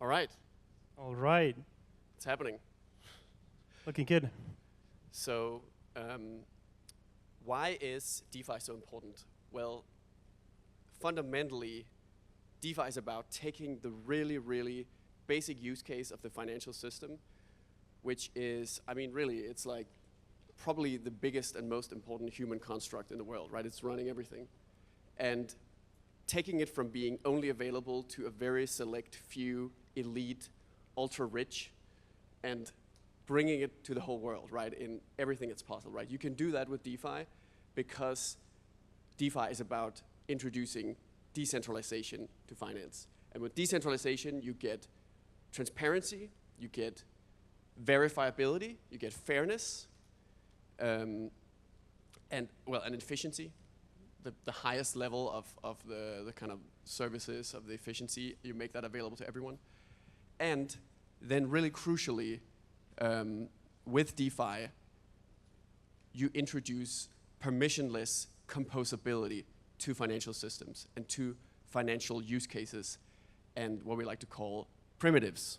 All right, All right, it's happening. looking good. So, why is DeFi so important? Well, fundamentally, DeFi is about taking the really, really basic use case of the financial system, which is, I mean, really, it's like probably the biggest and most important human construct in the world, right? It's running everything. And taking it from being only available to a very select few elite, ultra-rich, and bringing it to the whole world, right, in everything that's possible, right? You can do that with DeFi because DeFi is about introducing decentralization to finance. And with decentralization, you get transparency, you get verifiability, you get fairness, and efficiency. The highest level of the kind of services of the efficiency, you make that available to everyone. And then really crucially, with DeFi, you introduce permissionless composability to financial systems and to financial use cases and what we like to call primitives.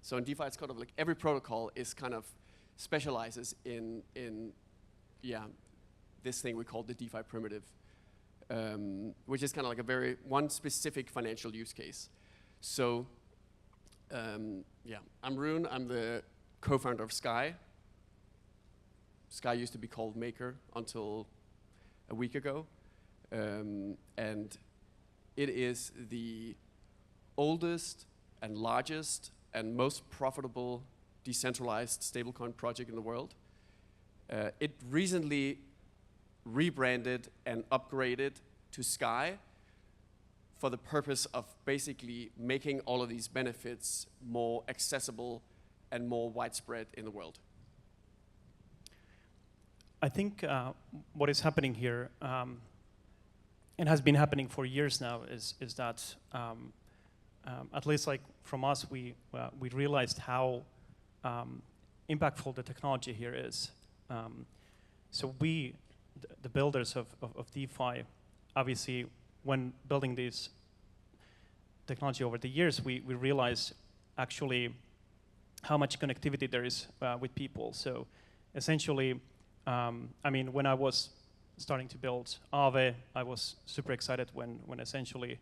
So in DeFi, it's kind of like every protocol is kind of specializes in this thing we call the DeFi primitive, which is kind of like one specific financial use case. So I'm Rune, I'm the co-founder of Sky. Sky used to be called Maker until a week ago. And it is the oldest and largest and most profitable decentralized stablecoin project in the world. It recently rebranded and upgraded to Sky for the purpose of basically making all of these benefits more accessible and more widespread in the world. I think what is happening here, and has been happening for years now, is that at least like from us, we realized how impactful the technology here is. So we, the builders of DeFi, obviously, when building this technology over the years, we realized actually how much connectivity there is with people. So essentially, I mean, when I was starting to build Aave, I was super excited when essentially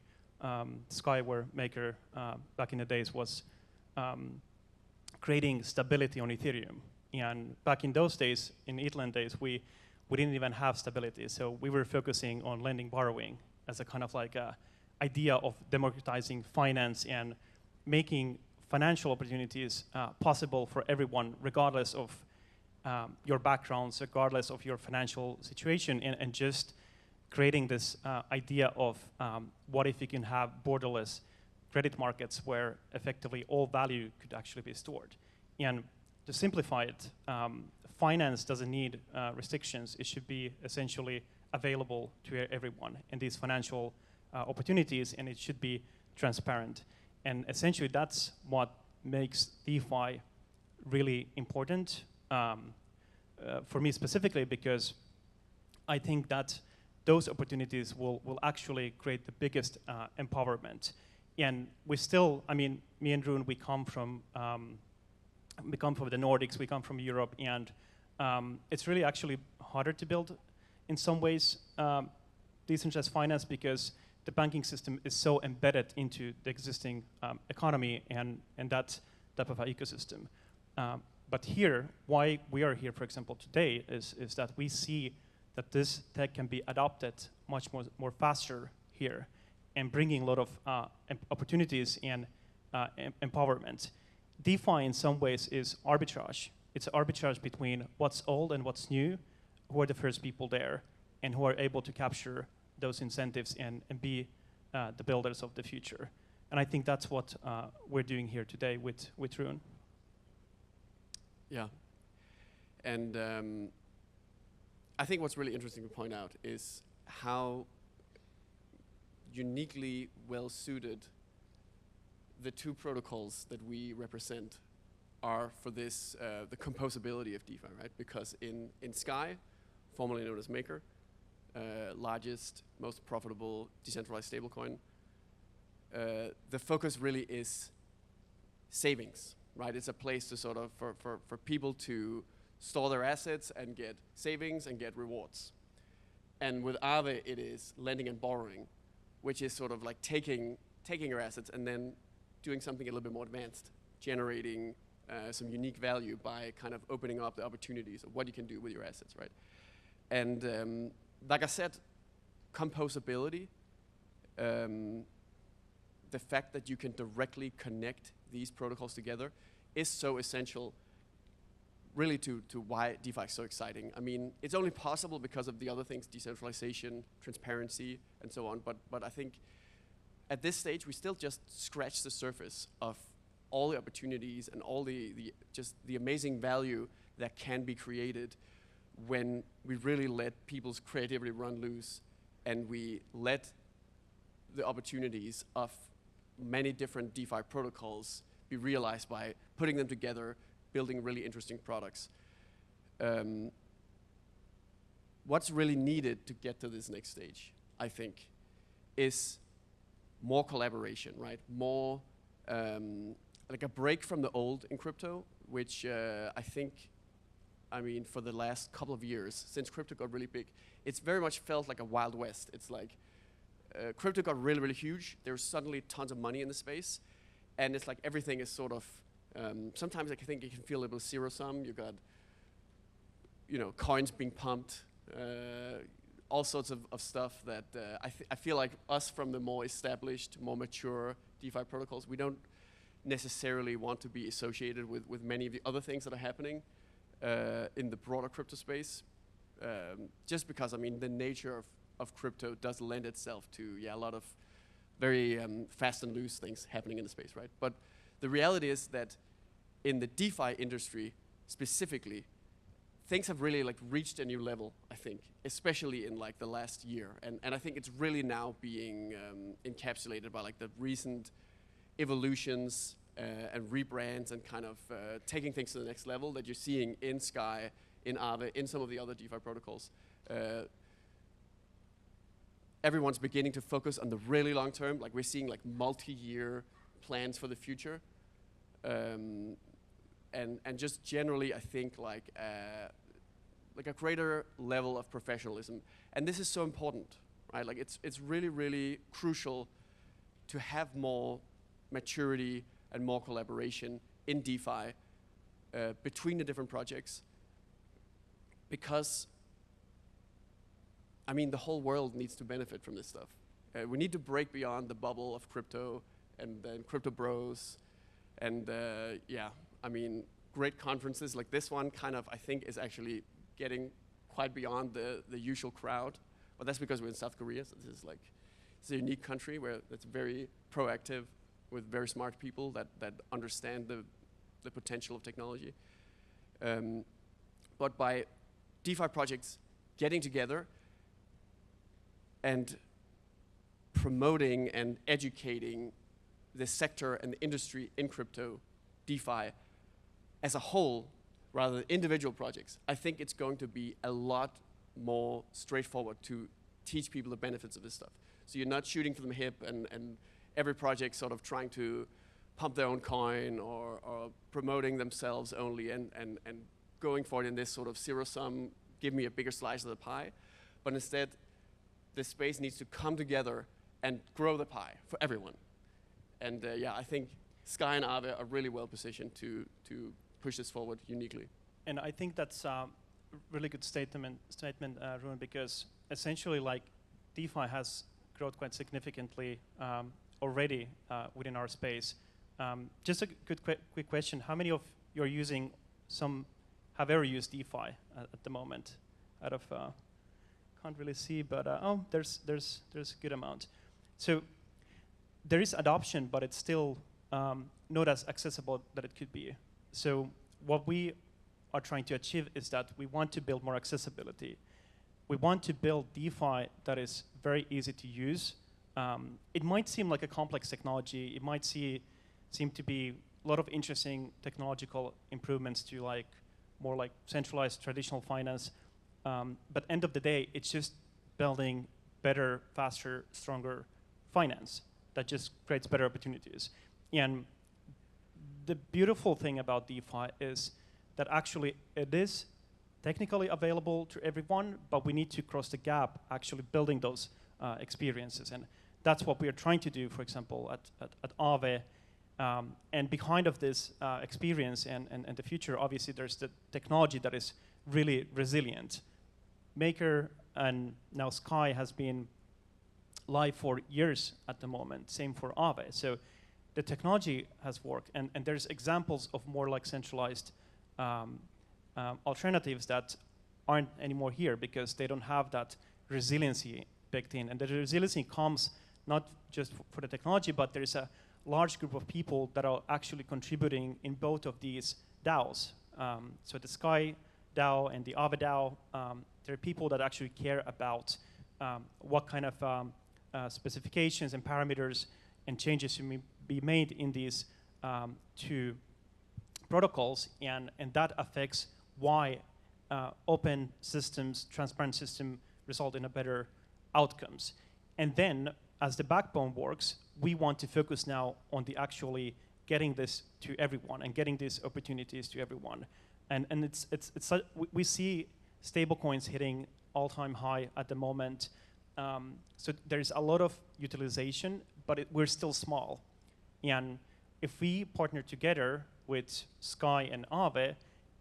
Sky, where Maker back in the days was creating stability on Ethereum. And back in those days, in Ethereum days, we didn't even have stability. So we were focusing on lending, borrowing as a kind of like a idea of democratizing finance and making financial opportunities possible for everyone, regardless of your backgrounds, regardless of your financial situation, and just creating this idea of what if you can have borderless credit markets where effectively all value could actually be stored. And to simplify it, finance doesn't need restrictions. It should be essentially available to everyone in these financial opportunities, and it should be transparent. And essentially, that's what makes DeFi really important for me specifically, because I think that those opportunities will actually create the biggest empowerment. And we still, I mean, me and Rune, we come from the Nordics, we come from Europe, and it's really actually harder to build in some ways decentralized finance because the banking system is so embedded into the existing economy and that type of ecosystem. But here, why we are here, for example, today is that we see that this tech can be adopted much more faster here and bringing a lot of opportunities and empowerment. DeFi in some ways is arbitrage. It's arbitrage between what's old and what's new, who are the first people there, and who are able to capture those incentives and be the builders of the future. And I think that's what we're doing here today with Rune. Yeah, and I think what's really interesting to point out is how uniquely well-suited the two protocols that we represent are for this, the composability of DeFi, right? Because in Sky, formerly known as Maker, largest, most profitable decentralized stablecoin, the focus really is savings, right? It's a place to sort of, for people to store their assets and get savings and get rewards. And with Aave, it is lending and borrowing, which is sort of like taking your assets and then doing something a little bit more advanced, generating some unique value by kind of opening up the opportunities of what you can do with your assets, right? And like I said, composability, the fact that you can directly connect these protocols together is so essential really to why DeFi is so exciting. I mean, it's only possible because of the other things, decentralization, transparency, and so on, but I think at this stage, we still just scratch the surface of all the opportunities and all just the amazing value that can be created when we really let people's creativity run loose and we let the opportunities of many different DeFi protocols be realized by putting them together, building really interesting products. What's really needed to get to this next stage, I think, is more collaboration, right? More, like a break from the old in crypto, which I think, I mean, for the last couple of years, since crypto got really big, it's very much felt like a Wild West. It's like, crypto got really, really huge. There's suddenly tons of money in the space. And it's like everything is sort of, sometimes I think it can feel a little zero-sum. You got, coins being pumped, all sorts of stuff that I feel like us from the more established, more mature DeFi protocols, we don't necessarily want to be associated with many of the other things that are happening in the broader crypto space. Just because, I mean, the nature of crypto does lend itself to a lot of very fast and loose things happening in the space, right? But the reality is that in the DeFi industry specifically, things have really like reached a new level, I think, especially in like the last year. And I think it's really now being encapsulated by like the recent evolutions and rebrands and kind of taking things to the next level that you're seeing in Sky, in Aave, in some of the other DeFi protocols. Everyone's beginning to focus on the really long term. Like we're seeing like multi-year plans for the future. And just generally, I think like a greater level of professionalism. And this is so important, right? Like it's really, really crucial to have more maturity and more collaboration in DeFi between the different projects, because I mean, the whole world needs to benefit from this stuff. We need to break beyond the bubble of crypto and then crypto bros. And I mean, great conferences like this one kind of, I think, is actually getting quite beyond the usual crowd. But that's because we're in South Korea, so this is like, it's a unique country where it's very proactive with very smart people that understand the potential of technology. But by DeFi projects getting together and promoting and educating the sector and the industry in crypto, DeFi, as a whole, rather than individual projects, I think it's going to be a lot more straightforward to teach people the benefits of this stuff. So you're not shooting from the hip and every project sort of trying to pump their own coin or promoting themselves only and going for it in this sort of zero-sum, give me a bigger slice of the pie. But instead, the space needs to come together and grow the pie for everyone. And I think Sky and Aave are really well positioned to push this forward uniquely. And I think that's a really good statement, Rune, because essentially, like, DeFi has grown quite significantly already within our space. Just a quick question: how many of you are using have ever used DeFi at the moment? Out of can't really see, but there's a good amount. So there is adoption, but it's still not as accessible that it could be. So what we are trying to achieve is that we want to build more accessibility. We want to build DeFi that is very easy to use. It might seem like a complex technology. It might seem to be a lot of interesting technological improvements to like more like centralized traditional finance. But end of the day, it's just building better, faster, stronger finance that just creates better opportunities. And the beautiful thing about DeFi is that actually it is technically available to everyone, but we need to cross the gap actually building those experiences. And that's what we are trying to do, for example, at Aave. And behind of this experience and the future, obviously there's the technology that is really resilient. Maker and now Sky has been live for years at the moment, same for Aave. So the technology has worked, and there's examples of more like centralized alternatives that aren't anymore here because they don't have that resiliency baked in. And the resiliency comes not just for the technology, but there's a large group of people that are actually contributing in both of these DAOs. So the Sky DAO and the Aave DAO, there are people that actually care about what kind of specifications and parameters and changes should be made in these two protocols, and that affects why open systems, transparent system result in a better outcomes. And then, as the backbone works, we want to focus now on the actually getting this to everyone and getting these opportunities to everyone. And we see stablecoins hitting all-time high at the moment. So there's a lot of utilization, but we're still small. And if we partner together with Sky and Aave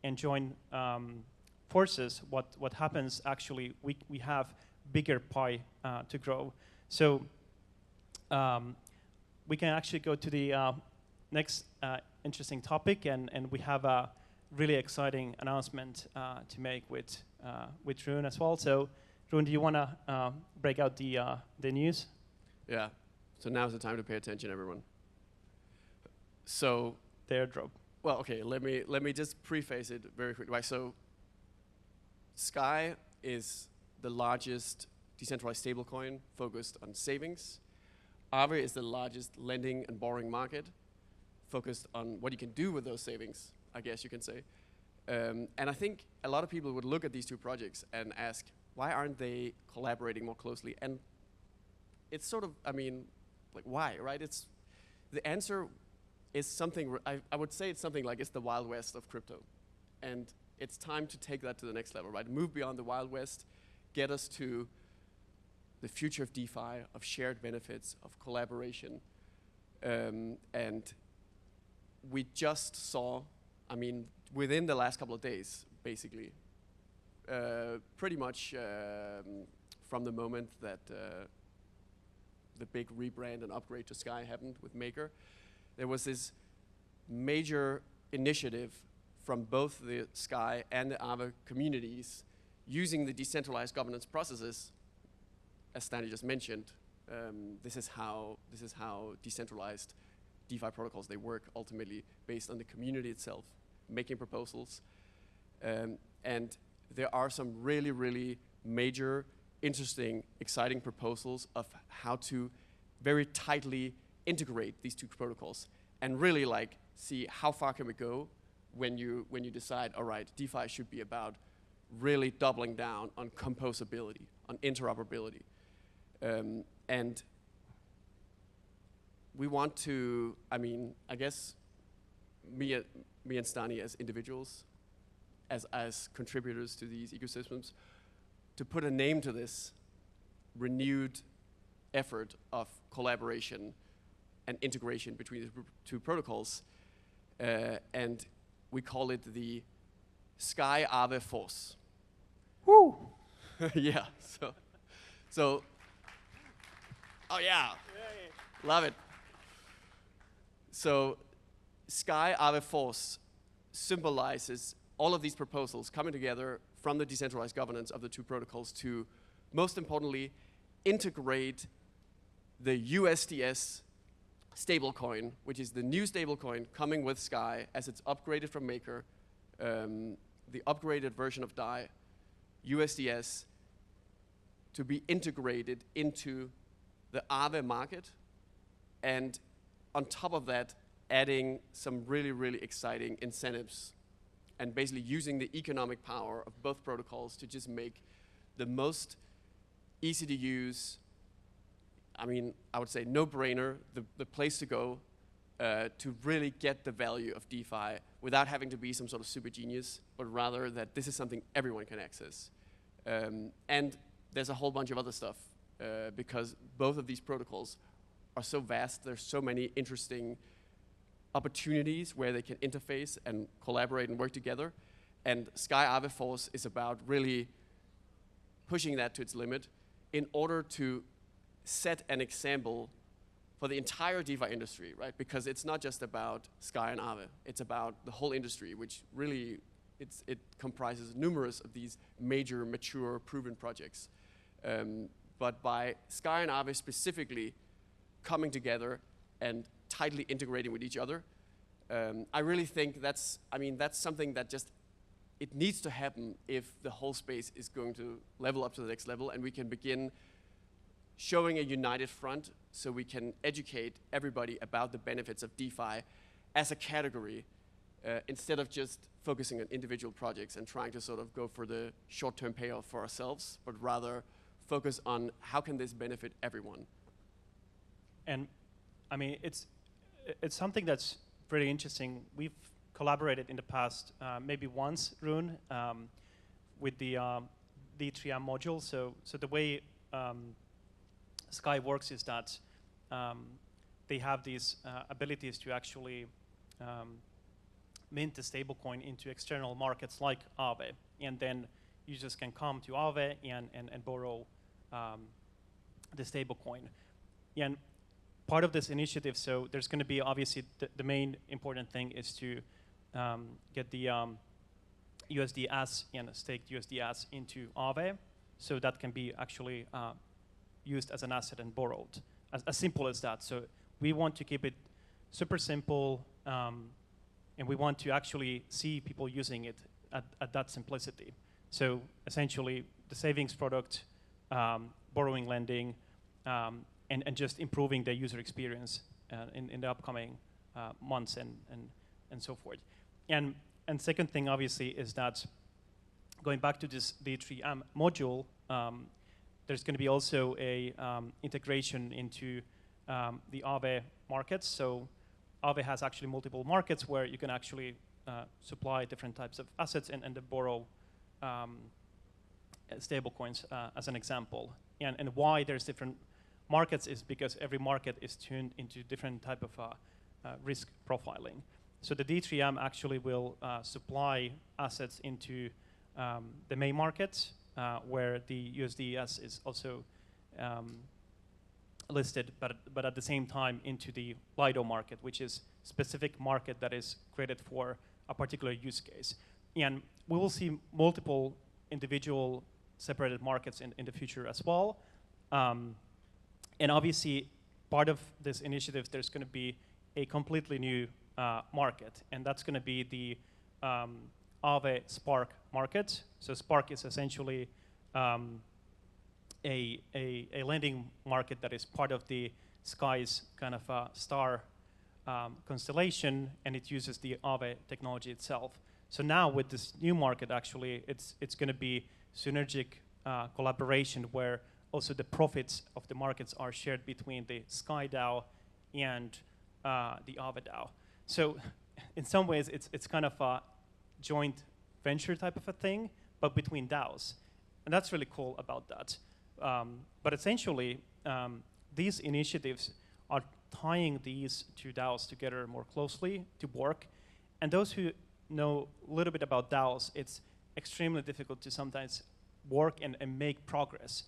and join forces, what happens actually, we have bigger pie to grow. So we can actually go to the next interesting topic, and we have a really exciting announcement to make with Rune as well. So Rune, do you want to break out the news? Yeah. So now's the time to pay attention, everyone. So the airdrop. Well, okay. Let me just preface it very quickly. Right. So Sky is the largest decentralized stablecoin focused on savings. Aave is the largest lending and borrowing market focused on what you can do with those savings, I guess you can say. And I think a lot of people would look at these two projects and ask, why aren't they collaborating more closely? And it's sort of, I mean, like why, right? The answer is something, I would say it's something like it's the Wild West of crypto. And it's time to take that to the next level, right? Move beyond the Wild West, get us to the future of DeFi, of shared benefits, of collaboration. And we just saw, I mean, within the last couple of days, basically, pretty much from the moment that the big rebrand and upgrade to Sky happened with Maker, there was this major initiative from both the Sky and the Aave communities using the decentralized governance processes. As Stani just mentioned, this is how decentralized DeFi protocols, they work ultimately based on the community itself, making proposals. And there are some really, really major, interesting, exciting proposals of how to very tightly integrate these two protocols and really like see how far can we go when you decide, all right, DeFi should be about really doubling down on composability, on interoperability. And we want to, I mean, I guess me and Stani as individuals, as contributors to these ecosystems, to put a name to this renewed effort of collaboration and integration between the two protocols. And we call it the Sky Aave Force. Woo! Yeah, so, oh yeah, love it. So Sky Aave Force symbolizes all of these proposals coming together from the decentralized governance of the two protocols to, most importantly, integrate the USDS stablecoin, which is the new stablecoin coming with Sky as it's upgraded from Maker, the upgraded version of DAI, USDS, to be integrated into the Aave market, and on top of that, adding some really, really exciting incentives and basically using the economic power of both protocols to just make the most easy to use, I mean, I would say no-brainer, the place to go to really get the value of DeFi without having to be some sort of super genius, but rather that this is something everyone can access. And there's a whole bunch of other stuff because both of these protocols are so vast. There's so many interesting opportunities where they can interface and collaborate and work together. And Sky Aave Force is about really pushing that to its limit in order to set an example for the entire DeFi industry, right? Because it's not just about Sky and Aave, it's about the whole industry, which really, it comprises numerous of these major, mature, proven projects. But by Sky and Aave specifically coming together and tightly integrating with each other, I really think that's something that just, it needs to happen if the whole space is going to level up to the next level, and we can begin showing a united front so we can educate everybody about the benefits of DeFi as a category instead of just focusing on individual projects and trying to sort of go for the short-term payoff for ourselves, but rather focus on how can this benefit everyone. And I mean, it's something that's pretty interesting. We've collaborated in the past, maybe once, Rune, with the D3M module. So the way Sky works is that they have these abilities to actually mint the stablecoin into external markets like Aave, and then users can come to Aave and borrow the stablecoin. And part of this initiative, so there's going to be obviously the main important thing is to get the USDS and staked USDS into Aave, so that can be actually used as an asset and borrowed, as simple as that. So we want to keep it super simple, and we want to actually see people using it at that simplicity. So essentially, the savings product, borrowing, lending, and just improving the user experience in the upcoming months and so forth. And second thing, obviously, is that going back to this D3M module, there's going to be also a integration into the Aave markets. So Aave has actually multiple markets where you can actually supply different types of assets and borrow stable coins as an example. And why there's different markets is because every market is tuned into different type of risk profiling. So the D3M actually will supply assets into the main market, where the USDS is also listed, but at the same time into the Lido market, which is specific market that is created for a particular use case. And we will see multiple individual separated markets in the future as well. And obviously, part of this initiative, there's going to be a completely new market, and that's going to be the Aave Spark market. So Spark is essentially a lending market that is part of the Sky's kind of star constellation, and it uses the Aave technology itself. So now with this new market, actually, it's going to be synergic collaboration where also the profits of the markets are shared between the Sky DAO and the Aave DAO. So in some ways, it's kind of a joint venture type of a thing, but between DAOs. And that's really cool about that. But essentially, these initiatives are tying these two DAOs together more closely to work. And those who know a little bit about DAOs, it's extremely difficult to sometimes work and make progress.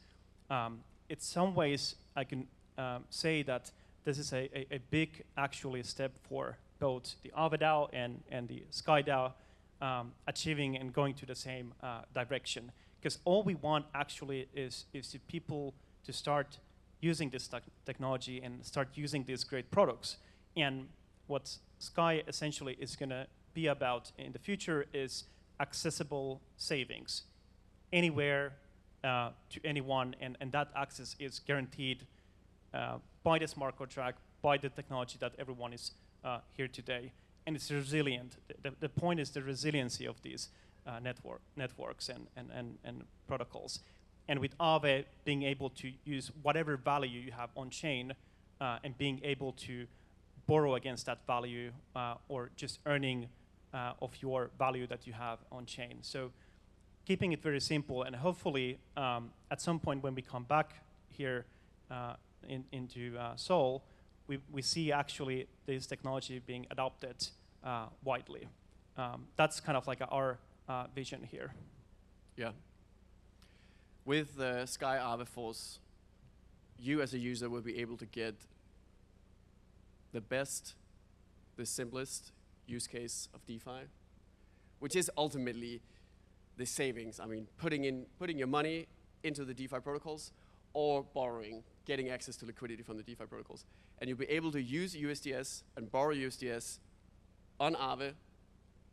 In some ways, I can say that this is a big, actually, step for both the Aave DAO and the Sky DAO achieving and going to the same direction. Because all we want, actually, is to people to start using this technology and start using these great products. And what Sky essentially is going to be about in the future is accessible savings anywhere to anyone, and that access is guaranteed by the smart contract, by the technology that everyone is here today. And it's resilient. The point is the resiliency of these networks and protocols. And with Aave being able to use whatever value you have on chain and being able to borrow against that value or just earning of your value that you have on chain. So keeping it very simple, and hopefully at some point when we come back here into Seoul, we see actually this technology being adopted widely. That's kind of like our vision here. Yeah. With the Sky Aave Force, you as a user will be able to get the best, the simplest use case of DeFi, which is ultimately the savings. I mean, putting your money into the DeFi protocols or borrowing, getting access to liquidity from the DeFi protocols. And you'll be able to use USDS and borrow USDS on Aave,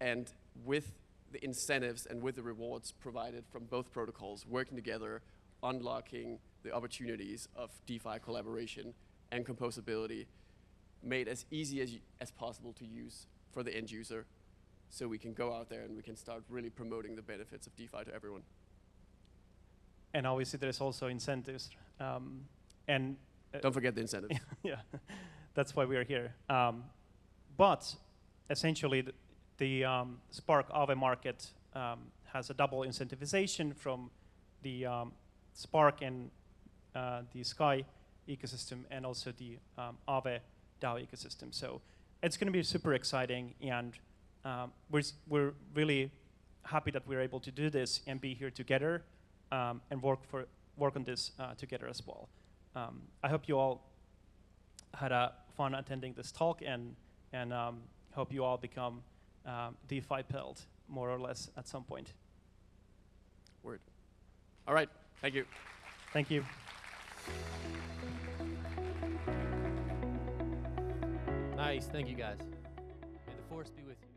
and with the incentives and with the rewards provided from both protocols working together, unlocking the opportunities of DeFi collaboration and composability, made as easy as possible to use for the end user, so we can go out there and we can start really promoting the benefits of DeFi to everyone. And obviously there's also incentives. And don't forget the incentives. Yeah, that's why we are here. But essentially the Spark Aave market has a double incentivization from the Spark and the Sky ecosystem, and also the Aave DAO ecosystem. So it's going to be super exciting, and we're really happy that we're able to do this and be here together and work on this together as well. I hope you all had fun attending this talk, and hope you all become DeFi pilled more or less at some point. Word. All right. Thank you. Thank you. Nice. Thank you, guys. May the force be with you.